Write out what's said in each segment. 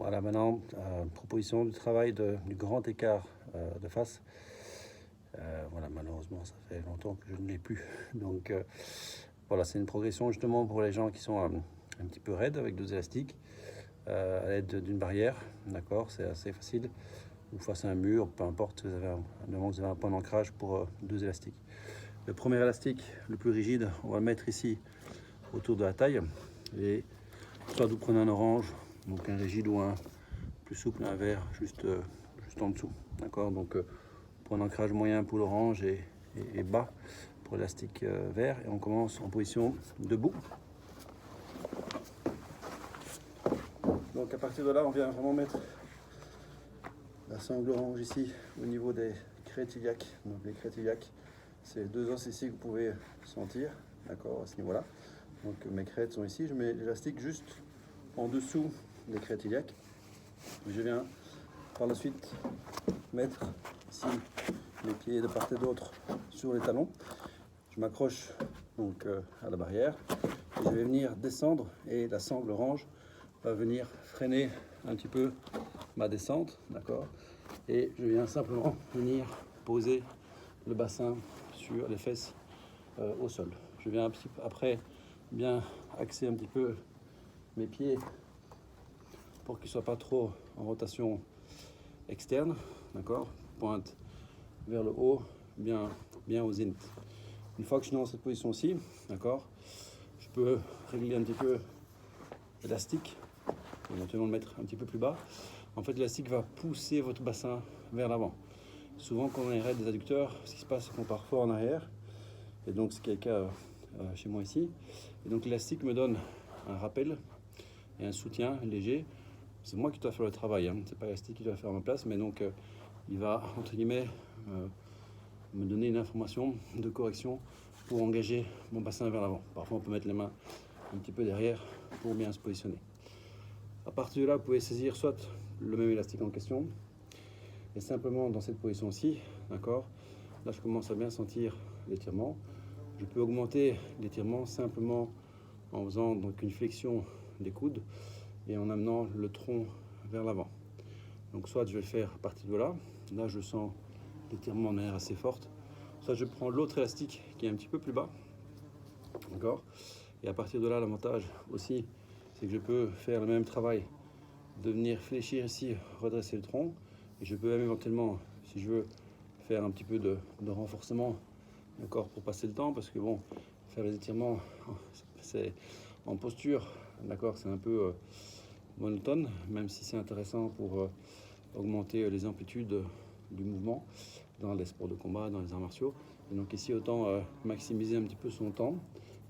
Voilà, maintenant, proposition du travail du grand écart de face. Voilà, malheureusement, ça fait longtemps que je ne l'ai plus. Donc, voilà, c'est une progression justement pour les gens qui sont un petit peu raides avec 2 élastiques à l'aide d'une barrière. D'accord, c'est assez facile. Ou face à un mur, peu importe, vous avez un point d'ancrage pour 2 élastiques. Le premier élastique, le plus rigide, on va le mettre ici autour de la taille. Et soit vous prenez un orange, donc un rigide ou un plus souple, un vert juste en dessous. D'accord, donc point d'ancrage moyen pour l'orange et bas pour l'élastique vert. Et on commence en position debout. Donc à partir de là, on vient vraiment mettre la sangle orange ici au niveau des crêtes iliaques. Donc les crêtes iliaques, c'est 2 os ici que vous pouvez sentir, d'accord, à ce niveau-là. Donc mes crêtes sont ici, je mets l'élastique juste en dessous des crêtes iliaques. Je viens par la suite mettre ici les pieds de part et d'autre sur les talons. Je m'accroche donc à la barrière et je vais venir descendre et la sangle orange va venir freiner un petit peu ma descente, d'accord. Et je viens simplement venir poser le bassin sur les fesses au sol. Je viens après bien axer un petit peu mes pieds pour qu'ils ne soient pas trop en rotation externe, d'accord. Pointe vers le haut, bien au zénith. Une fois que je suis dans cette position-ci, d'accord, je peux régler un petit peu l'élastique, éventuellement le mettre un petit peu plus bas. En fait, l'élastique va pousser votre bassin vers l'avant. Souvent, quand on est raide des adducteurs, ce qui se passe, c'est qu'on part fort en arrière. Et donc, ce qui est le cas chez moi ici. Et donc, l'élastique me donne un rappel et un soutien léger. C'est moi qui dois faire le travail, hein. C'est pas l'élastique qui doit faire à ma place, mais donc il va, entre guillemets, me donner une information de correction pour engager mon bassin vers l'avant. Parfois, on peut mettre les mains un petit peu derrière pour bien se positionner. À partir de là, vous pouvez saisir soit le même élastique en question, et simplement dans cette position-ci, d'accord, là je commence à bien sentir l'étirement. Je peux augmenter l'étirement simplement en faisant donc une flexion des coudes et en amenant le tronc vers l'avant. Donc soit je vais le faire à partir de là, là je sens l'étirement de manière assez forte, soit je prends l'autre élastique qui est un petit peu plus bas, d'accord, et à partir de là l'avantage aussi c'est que je peux faire le même travail de venir fléchir ici, redresser le tronc, et je peux même éventuellement, si je veux, faire un petit peu de renforcement, d'accord, pour passer le temps, parce que bon, faire les étirements, c'est en posture, d'accord, c'est un peu monotone, même si c'est intéressant pour augmenter les amplitudes du mouvement dans les sports de combat, dans les arts martiaux. Et donc ici, autant maximiser un petit peu son temps,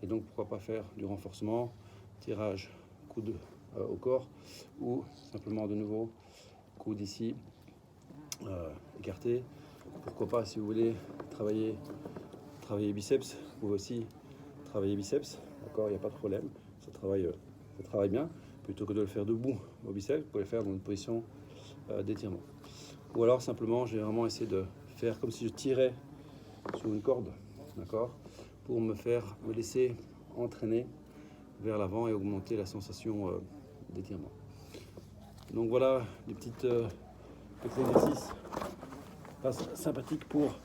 et donc pourquoi pas faire du renforcement, tirage, coude au corps, ou simplement de nouveau, coude ici, écarté. Pourquoi pas, si vous voulez travailler biceps, vous pouvez aussi travailler biceps, d'accord, il n'y a pas de problème, ça travaille bien. Plutôt que de le faire debout au biceps, vous pouvez le faire dans une position d'étirement. Ou alors simplement, je vais vraiment essayer de faire comme si je tirais sur une corde, d'accord, pour me laisser entraîner vers l'avant et augmenter la sensation d'étirement. Donc voilà des petits exercices sympathiques pour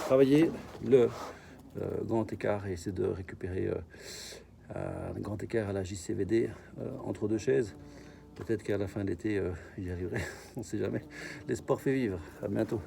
travailler le grand écart et essayer de récupérer un grand écart à la JCVD entre 2 chaises. Peut-être qu'à la fin de l'été, j'y arriverai, on ne sait jamais. Les sports fait vivre. À bientôt.